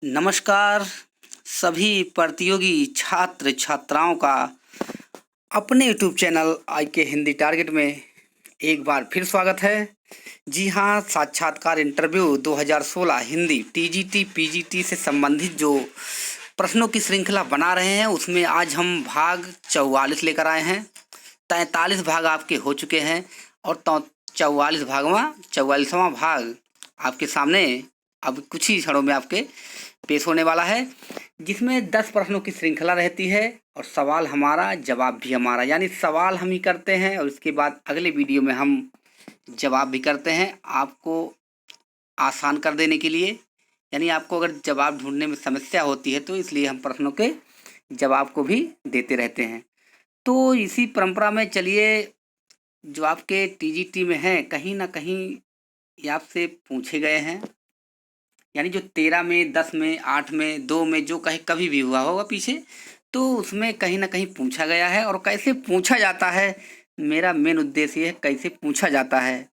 नमस्कार सभी प्रतियोगी छात्र छात्राओं का अपने यूट्यूब चैनल आई के हिंदी टारगेट में एक बार फिर स्वागत है। जी हाँ, साक्षात्कार इंटरव्यू 2016 हिंदी टीजीटी पीजीटी से संबंधित जो प्रश्नों की श्रृंखला बना रहे हैं उसमें आज हम भाग 44 लेकर आए हैं। 43 भाग आपके हो चुके हैं और 44वां भाग आपके सामने अब कुछ ही क्षणों में आपके पेश होने वाला है, जिसमें 10 प्रश्नों की श्रृंखला रहती है और सवाल हमारा जवाब भी हमारा, यानी सवाल हम ही करते हैं और उसके बाद अगले वीडियो में हम जवाब भी करते हैं आपको आसान कर देने के लिए। यानी आपको अगर जवाब ढूंढने में समस्या होती है तो इसलिए हम प्रश्नों के जवाब को भी देते रहते हैं। तो इसी परंपरा में चलिए, जो आपके टीजीटी में हैं कहीं ना कहीं ये आपसे पूछे गए हैं, यानी जो 13 में 10 में 8 में 2 में जो कहीं कभी भी हुआ होगा पीछे, तो उसमें कहीं ना कहीं पूछा गया है। और कैसे पूछा जाता है, मेरा मेन उद्देश्य ये है कैसे पूछा जाता है,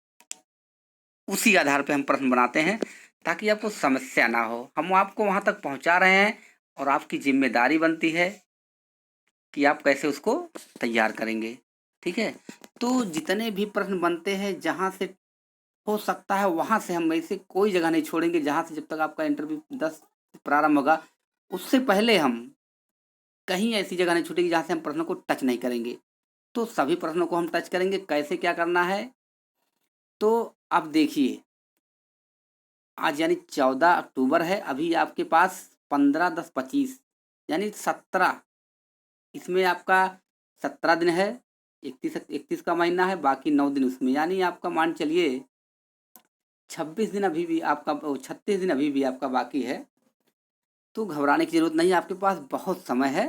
उसी आधार पे हम प्रश्न बनाते हैं ताकि आपको समस्या ना हो। हम आपको वहाँ तक पहुँचा रहे हैं और आपकी जिम्मेदारी बनती है कि आप कैसे उसको तैयार करेंगे। ठीक है, तो जितने भी प्रश्न बनते हैं जहाँ से हो सकता है वहाँ से हम ऐसे कोई जगह नहीं छोड़ेंगे जहाँ से, जब तक आपका इंटरव्यू 10 प्रारंभ होगा उससे पहले हम कहीं ऐसी जगह नहीं छूटेगी जहाँ से हम प्रश्नों को टच नहीं करेंगे। तो सभी प्रश्नों को हम टच करेंगे। कैसे क्या करना है, तो अब देखिए, आज यानी 14 अक्टूबर है, अभी आपके पास 15 10 25 यानी 17, इसमें आपका 17 दिन है, 31 का महीना है, बाकी 9 दिन उसमें, यानी आपका मान चलिए 26 दिन अभी भी आपका 36 दिन अभी भी आपका बाकी है। तो घबराने की जरूरत नहीं है, आपके पास बहुत समय है।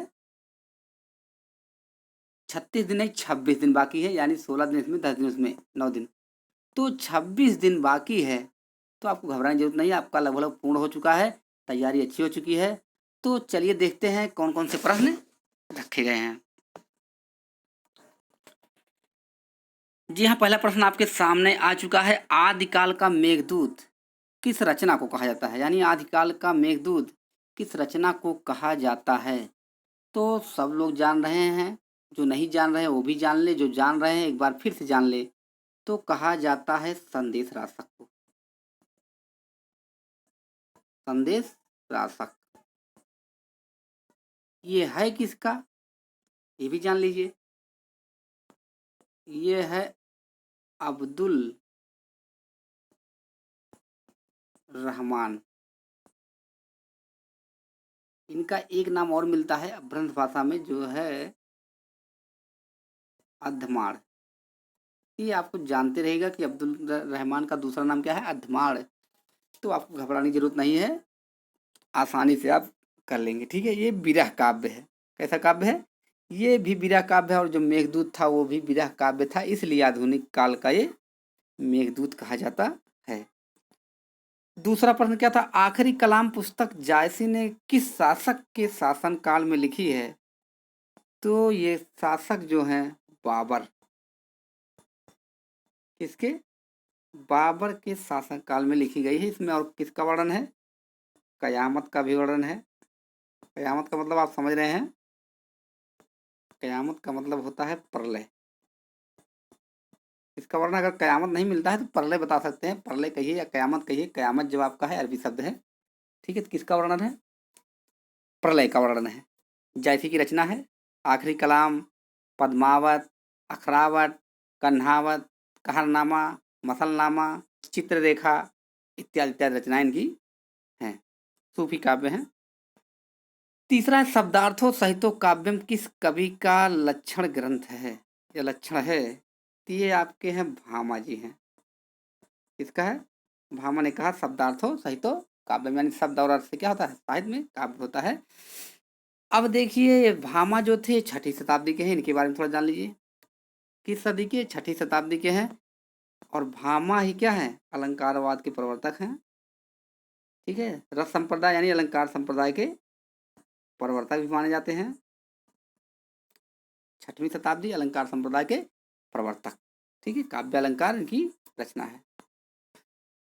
36 दिन नहीं 26 दिन बाकी है, यानी 16 दिन इसमें, 10 दिन उसमें, 9 दिन, तो 26 दिन बाकी है। तो आपको घबराने की जरूरत नहीं है, आपका लगभग पूर्ण हो चुका है, तैयारी अच्छी हो चुकी है। तो चलिए देखते हैं कौन कौन से प्रश्न रखे गए हैं। जी हाँ, पहला प्रश्न आपके सामने आ चुका है। आदिकाल का मेघदूत किस रचना को कहा जाता है, यानी आदिकाल का मेघदूत किस रचना को कहा जाता है। तो सब लोग जान रहे हैं, जो नहीं जान रहे हैं वो भी जान ले, जो जान रहे हैं एक बार फिर से जान ले। तो कहा जाता है संदेश राशक को, संदेश राशक। ये है किसका, ये भी जान लीजिए। ये है अब्दुल रहमान। इनका एक नाम और मिलता है अपभ्रंश भाषा में, जो है अद्धमाड़। ये आपको जानते रहेगा कि अब्दुल रहमान का दूसरा नाम क्या है, अद्धमाड़। तो आपको घबराने की जरूरत नहीं है, आसानी से आप कर लेंगे। ठीक है, ये विरह काव्य है। कैसा काव्य है, ये भी विरह काव्य है, और जो मेघदूत था वो भी विरह काव्य था, इसलिए आधुनिक काल का ये मेघदूत कहा जाता है। दूसरा प्रश्न क्या था, आखिरी कलाम पुस्तक जायसी ने किस शासक के शासन काल में लिखी है। तो ये शासक जो हैं बाबर, किसके, बाबर के शासन काल में लिखी गई है। इसमें और किसका वर्णन है, कयामत का भी वर्णन है। कयामत का मतलब आप समझ रहे हैं, कयामत का मतलब होता है प्रलय। इसका वर्णन अगर कयामत नहीं मिलता है तो प्रलय बता सकते हैं, प्रलय कहिए या कयामत कहिए, कयामत जब आपका है अरबी शब्द है। ठीक है, तो किसका वर्णन है, प्रलय का वर्णन है। जायसी की रचना है आखिरी कलाम, पद्मावत, अखरावत, कन्हावत, कहरनामा, मसलनामा, चित्ररेखा इत्यादि इत्यादि रचनाएं इनकी हैं, सूफी काव्य हैं। तीसरा है शब्दार्थो सहितो काव्यम किस कवि का लक्षण ग्रंथ है या लक्षण है। तो ये आपके हैं भामा जी हैं। किसका है, भामा ने कहा शब्दार्थो सहितो काव्यम, यानी शब्द और अर्थ से क्या होता है, साहित्य में काव्य होता है। अब देखिए, भामा जो थे 6ठी शताब्दी के हैं, इनके बारे में थोड़ा जान लीजिए। किस सदी के, 6ठी शताब्दी के हैं। और भामा ही क्या है, अलंकारवाद के प्रवर्तक हैं। ठीक है, रस संप्रदाय यानी अलंकार संप्रदाय के प्रवर्तक भी माने जाते हैं। 6वीं शताब्दी अलंकार संप्रदाय के प्रवर्तक। ठीक है, काव्य अलंकार इनकी रचना है।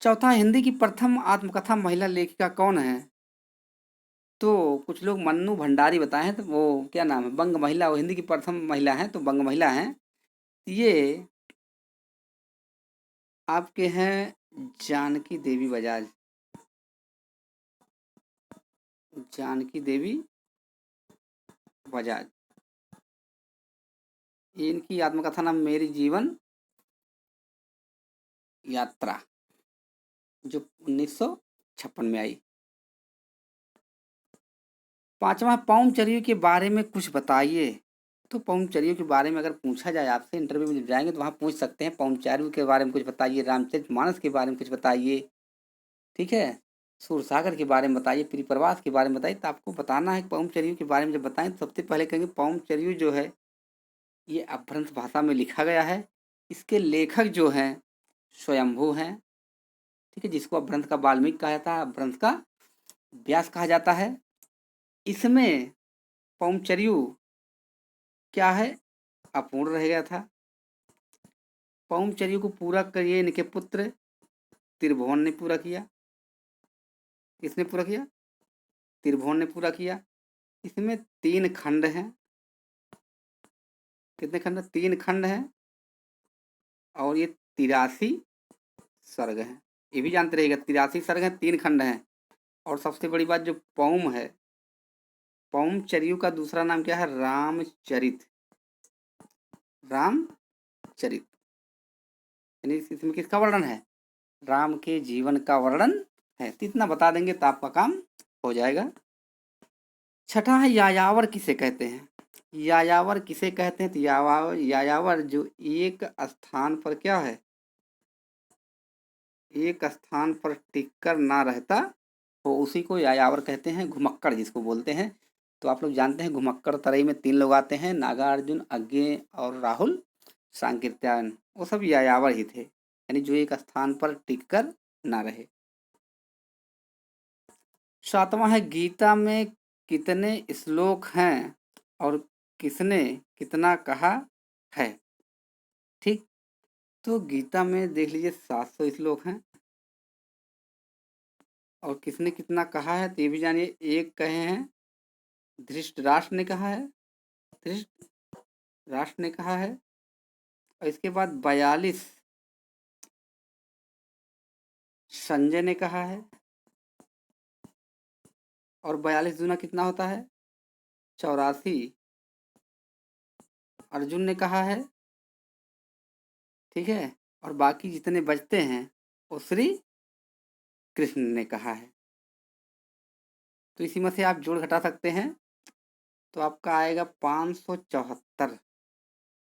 चौथा, हिंदी की प्रथम आत्मकथा महिला लेखिका कौन है। तो कुछ लोग मन्नू भंडारी बताए हैं, तो वो क्या नाम है, बंग महिला, वो हिंदी की प्रथम महिला हैं, तो बंग महिला हैं। ये आपके हैं जानकी देवी बजाज, जानकी देवी बजाज। ये इनकी आत्मकथा नाम मेरी जीवन यात्रा, जो 1956 में आई। पांचवा, पौमचरियों के बारे में कुछ बताइए। तो पौमचरियों के बारे में अगर पूछा जाए आपसे, इंटरव्यू में जब जाएंगे तो वहाँ पूछ सकते हैं, पौमचरियों के बारे में कुछ बताइए, रामचरितमानस के बारे में कुछ बताइए, ठीक है, सूरसागर के बारे में बताइए, परिप्रवास के बारे में बताइए। तो आपको बताना है पौमचरियों के बारे में जब बताएं तो सबसे पहले कहेंगे पौमचरियों जो है ये अपभ्रंश भाषा में लिखा गया है। इसके लेखक जो हैं स्वयंभू हैं, ठीक है, जिसको अपभ्रंश का वाल्मीकि कहा जाता है, अपभ्रंश का व्यास कहा जाता है। इसमें पौमचरियों क्या है, अपूर्ण रह गया था। पौमचरियों को पूरा करिए इनके पुत्र त्रिभुवन ने पूरा किया। किसने पूरा किया? त्रिभुवन ने पूरा किया। इसमें 3 खंड हैं। कितने खंड? 3 खंड हैं और ये 83 सर्ग हैं। ये भी जानते रहिएगा, 83 सर्ग हैं, 3 खंड हैं। और सबसे बड़ी बात, जो पौम है, पौमचरियों का दूसरा नाम क्या है? रामचरित। रामचरित यानी इसमें किसका वर्णन है? राम के जीवन का वर्णन है। तो इतना बता देंगे तो आपका काम हो जाएगा। छठा है यायावर किसे कहते हैं? यायावर किसे कहते हैं? तो यायावर जो एक स्थान पर क्या है, एक स्थान पर टिककर ना रहता हो, उसी को यायावर कहते हैं, घुमक्कड़ जिसको बोलते हैं। तो आप लोग जानते हैं घुमक्कड़ तरई में 3 लोग आते हैं, नागार्जुन, अज्ञे और राहुल सांकृत्यायन, वो सब यायावर ही थे, यानी जो एक स्थान पर टिककर ना रहे। 7वां है गीता में कितने श्लोक हैं और किसने कितना कहा है? ठीक, तो गीता में देख लीजिए 700 श्लोक हैं और किसने कितना कहा है तो ये भी जानिए। एक कहे हैं धृतराष्ट्र ने कहा है, धृतराष्ट्र ने कहा है, और इसके बाद 42 संजय ने कहा है, और 42 दूना कितना होता है? 84 अर्जुन ने कहा है, ठीक है, और बाकी जितने बचते हैं वो श्री कृष्ण ने कहा है। तो इसी में से आप जोड़ घटा सकते हैं, तो आपका आएगा 574,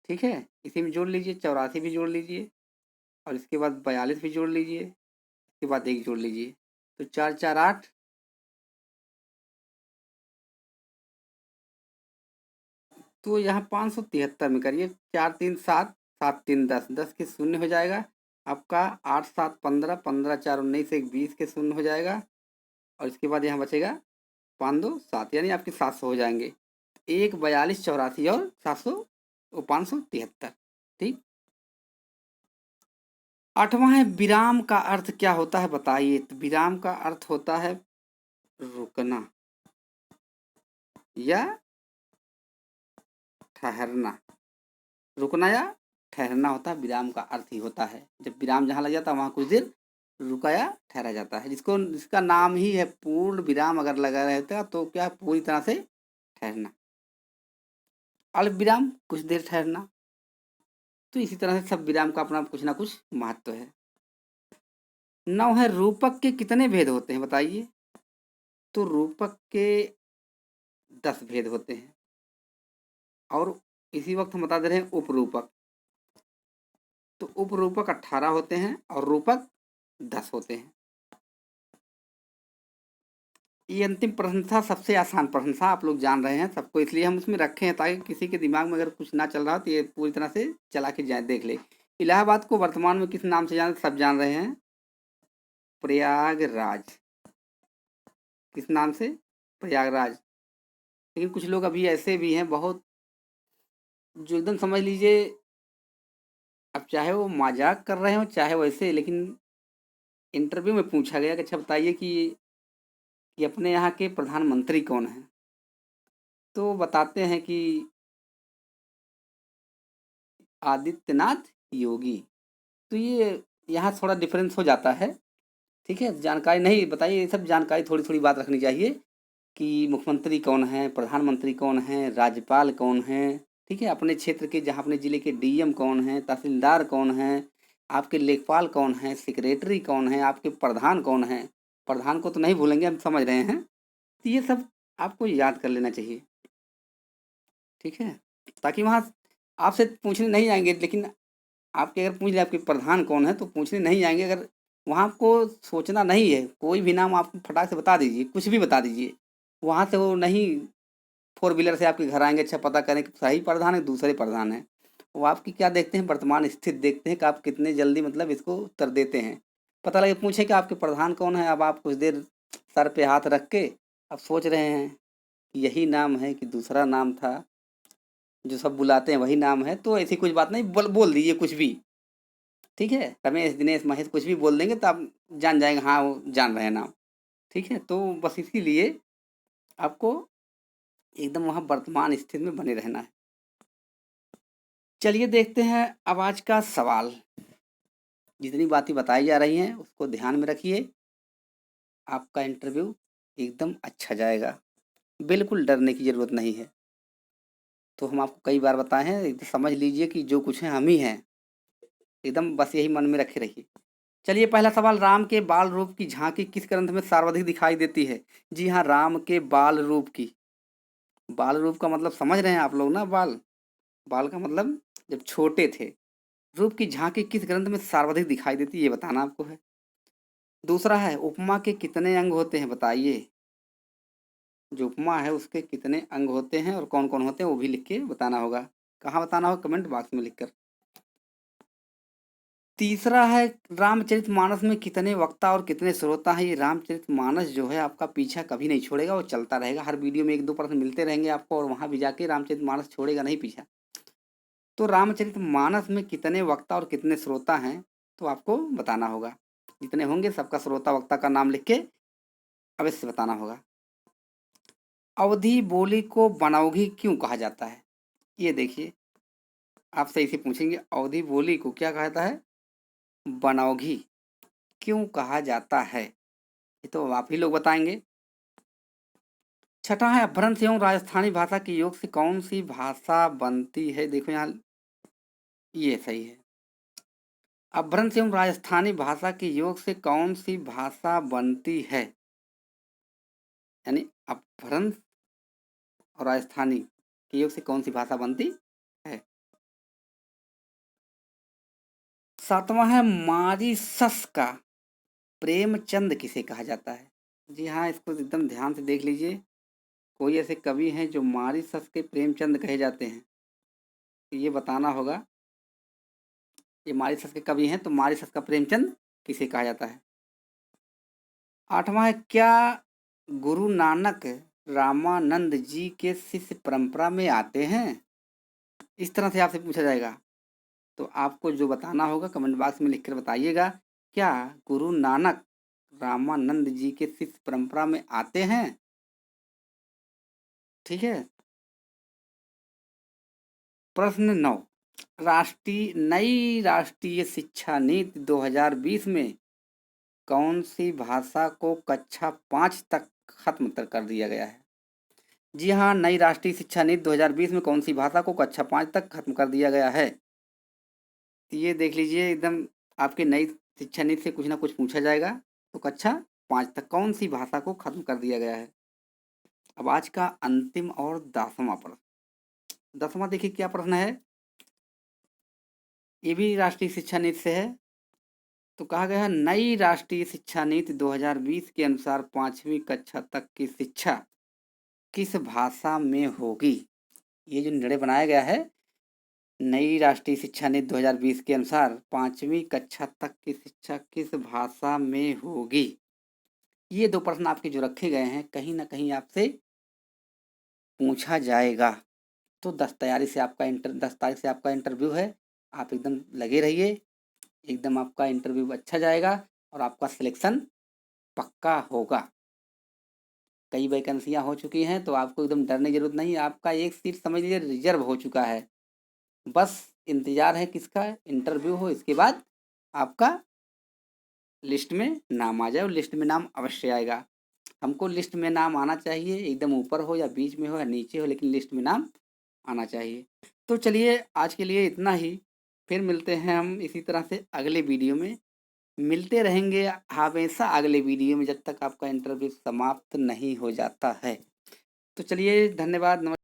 ठीक है। इसी में जोड़ लीजिए, 84 भी जोड़ लीजिए, और इसके बाद 42 भी जोड़ लीजिए, इसके बाद 1 जोड़ लीजिए, तो 4 4 8, तो यहाँ 573 में करिए, 4 3 7, 7 3 10, 10 के शून्य हो जाएगा आपका, 8 7 15, 15 4 19, 1 20 के शून्य हो जाएगा, और इसके बाद यहाँ बचेगा 5 2 7, यानी आपके 700 हो जाएंगे। 1 42 84 और 700 वो 573, ठीक। 8वां है विराम का अर्थ क्या होता है बताइए। तो विराम का अर्थ होता है रुकना या ठहरना। रुकना या ठहरना होता है, विराम का अर्थ ही होता है। जब विराम जहाँ लग जाता है वहाँ कुछ देर रुका या ठहरा जाता है, जिसका नाम ही है पूर्ण विराम अगर लगा रहता तो क्या, पूरी तरह से ठहरना। अल्प विराम कुछ देर ठहरना। तो इसी तरह से सब विराम का अपना कुछ ना कुछ महत्व है। 9 है रूपक के कितने भेद होते हैं बताइए। तो रूपक के 10 भेद होते हैं, और इसी वक्त हम बता दे रहे हैं उपरूपक। तो उपरूपक 18 होते हैं और रूपक 10 होते हैं। ये अंतिम प्रश्न था, सबसे आसान प्रश्न था, आप लोग जान रहे हैं सबको, इसलिए हम उसमें रखे हैं ताकि किसी के दिमाग में अगर कुछ ना चल रहा हो तो ये पूरी तरह से चला के जाए देख ले। इलाहाबाद को वर्तमान में किस नाम से जान, सब जान रहे हैं, प्रयागराज। किस नाम से? प्रयागराज। लेकिन कुछ लोग अभी ऐसे भी हैं बहुत, जो एकदम समझ लीजिए, अब चाहे वो मजाक कर रहे हो चाहे वैसे, लेकिन इंटरव्यू में पूछा गया कि अच्छा बताइए कि कि अपने यहाँ के प्रधानमंत्री कौन हैं? तो बताते हैं कि आदित्यनाथ योगी। तो ये यहाँ थोड़ा डिफरेंस हो जाता है, ठीक है। जानकारी नहीं बताइए, ये सब जानकारी थोड़ी थोड़ी बात रखनी चाहिए कि मुख्यमंत्री कौन है, प्रधानमंत्री कौन है, राज्यपाल कौन है, ठीक है। अपने क्षेत्र के, जहाँ अपने जिले के डीएम कौन है, तहसीलदार कौन है, आपके लेखपाल कौन है, सेक्रेटरी कौन है, आपके प्रधान कौन है। प्रधान को तो नहीं भूलेंगे, हम समझ रहे हैं। तो ये सब आपको याद कर लेना चाहिए, ठीक है। ताकि वहाँ आपसे पूछने नहीं आएंगे, लेकिन आपके अगर पूछ ले आपके प्रधान कौन है तो पूछने नहीं आएंगे। अगर वहाँ आपको सोचना नहीं है, कोई भी नाम आप फटाक से बता दीजिए, कुछ भी बता दीजिए, वहाँ से वो नहीं फोर व्हीलर से आपके घर आएंगे, अच्छा पता करें कि सही प्रधान है दूसरे प्रधान है। वो आपकी क्या देखते हैं, वर्तमान स्थिति देखते हैं कि आप कितने जल्दी मतलब इसको उत्तर देते हैं। पता लगे पूछे कि आपके प्रधान कौन है, अब आप कुछ देर सर पे हाथ रख के अब सोच रहे हैं कि यही नाम है कि दूसरा नाम था, जो सब बुलाते हैं वही नाम है। तो ऐसी कुछ बात नहीं, बोल दीजिए कुछ भी, ठीक है। रमेश, दिनेश, महेश कुछ भी बोल देंगे तो आप जान जाएंगे, हाँ वो जान रहे हैं नाम, ठीक है। तो बस इसीलिए आपको एकदम वहाँ वर्तमान स्थिति में बने रहना है। चलिए देखते हैं अब आज का सवाल। जितनी बातें बताई जा रही हैं उसको ध्यान में रखिए, आपका इंटरव्यू एकदम अच्छा जाएगा, बिल्कुल डरने की ज़रूरत नहीं है। तो हम आपको कई बार बताए हैं, एकदम समझ लीजिए कि जो कुछ है हम ही हैं, एकदम बस यही मन में रखे रहिए। चलिए पहला सवाल, राम के बाल रूप की झांकी किस ग्रंथ में सर्वाधिक दिखाई देती है? जी हाँ, राम के बाल रूप की। बाल रूप का मतलब समझ रहे हैं आप लोग ना, बाल, बाल का मतलब जब छोटे थे। रूप की झांकी किस ग्रंथ में सर्वाधिक दिखाई देती है, ये बताना आपको है। दूसरा है, उपमा के कितने अंग होते हैं, बताइए। जो उपमा है उसके कितने अंग होते हैं और कौन कौन होते हैं वो भी लिख के बताना होगा। कहाँ बताना होगा? कमेंट बॉक्स में लिखकर। तीसरा है, रामचरितमानस में कितने वक्ता और कितने श्रोता हैं? ये रामचरितमानस जो है आपका पीछा कभी नहीं छोड़ेगा, वो चलता रहेगा। हर वीडियो में एक दो पर्सन मिलते रहेंगे आपको और वहाँ भी जाके रामचरितमानस छोड़ेगा नहीं पीछा। तो रामचरितमानस में कितने वक्ता और कितने श्रोता हैं तो आपको बताना होगा। जितने होंगे सबका श्रोता वक्ता का नाम लिख के अवश्य बताना होगा। अवधी बोली को बनौघी क्यों कहा जाता है? ये देखिए, आपसे इसे पूछेंगे, अवधी बोली को क्या कहा जाता है? बनौघी। क्यों कहा जाता है ये तो आप ही लोग बताएंगे। छठा है, अपभ्रंश एवं राजस्थानी भाषा के योग से कौन सी भाषा बनती है? देखो यहाँ, ये सही है। अपभ्रंश एवं राजस्थानी भाषा के योग से कौन सी भाषा बनती है? यानी अपभ्रंश और राजस्थानी के योग से कौन सी भाषा बनती है? सातवां है, मॉरीशस का प्रेमचंद किसे कहा जाता है? जी हाँ, इसको एकदम ध्यान से देख लीजिए। कोई ऐसे कवि हैं जो मॉरीशस के प्रेमचंद कहे जाते हैं, तो ये बताना होगा। ये मॉरीशस के कवि हैं, तो मॉरीशस का प्रेमचंद किसे कहा जाता है? आठवां है, क्या गुरु नानक रामानंद जी के शिष्य परंपरा में आते हैं? इस तरह से आपसे पूछा जाएगा, तो आपको जो बताना होगा कमेंट बॉक्स में लिखकर बताइएगा। क्या गुरु नानक रामानंद जी के शिष्य परंपरा में आते हैं? ठीक है। प्रश्न 9, नई राष्ट्रीय शिक्षा नीति 2020 में कौन सी भाषा को कक्षा 5 तक खत्म कर दिया गया है? जी हाँ, नई राष्ट्रीय शिक्षा नीति 2020 में कौन सी भाषा को कक्षा 5 तक खत्म कर दिया गया है? तो ये देख लीजिए, एकदम आपके नई शिक्षा नीति से कुछ ना कुछ पूछा जाएगा। तो कक्षा 5 तक कौन सी भाषा को खत्म कर दिया गया है? अब आज का अंतिम और 10वां प्रश्न। 10वां देखिए क्या प्रश्न है, ये भी राष्ट्रीय शिक्षा नीति से है। तो कहा गया है, नई राष्ट्रीय शिक्षा नीति 2020 के अनुसार 5वीं कक्षा तक की शिक्षा किस भाषा में होगी? ये जो निर्णय बनाया गया है, नई राष्ट्रीय शिक्षा नीति 2020 के अनुसार 5वीं कक्षा तक की शिक्षा किस भाषा में होगी? ये दो प्रश्न आपके जो रखे गए हैं, कहीं ना कहीं आपसे पूछा जाएगा। तो 10 तारीख से आपका इंटरव्यू है, आप एकदम लगे रहिए, एकदम आपका इंटरव्यू अच्छा जाएगा और आपका सिलेक्शन पक्का होगा। कई वैकेंसियाँ हो चुकी हैं, तो आपको एकदम डरने की ज़रूरत नहीं। आपका एक सीट समझ लीजिए रिजर्व हो चुका है। बस इंतज़ार है किसका? इंटरव्यू हो, इसके बाद आपका लिस्ट में नाम आ जाए, और लिस्ट में नाम अवश्य आएगा। हमको लिस्ट में नाम आना चाहिए, एकदम ऊपर हो या बीच में हो या नीचे हो, लेकिन लिस्ट में नाम आना चाहिए। तो चलिए आज के लिए इतना ही, फिर मिलते हैं हम इसी तरह से अगले वीडियो में। मिलते रहेंगे हमेशा अगले वीडियो में, जब तक आपका इंटरव्यू समाप्त नहीं हो जाता है। तो चलिए धन्यवाद, नमस्कार।